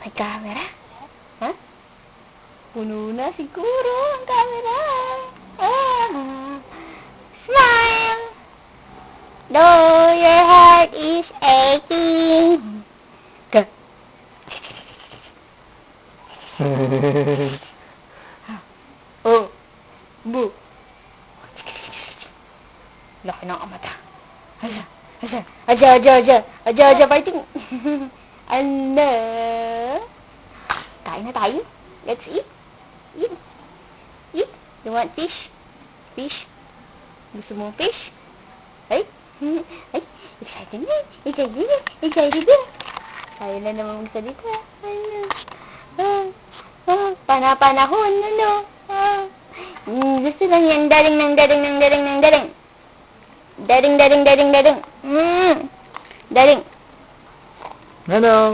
May camera? Ha? Puno na siguro ang camera. Smile! Though your heart is aching. Ka. Oh. Bu. Laki ng mata. Aja, fighting. Ano? Kain na tayo. Let's eat. Eat. You want fish? Fish? Gusto mo fish? Ay, excited na. Excited na. Tayo na naman magsalita. Panahon, ano? Gusto lang yan. Daring. Daring. Hello.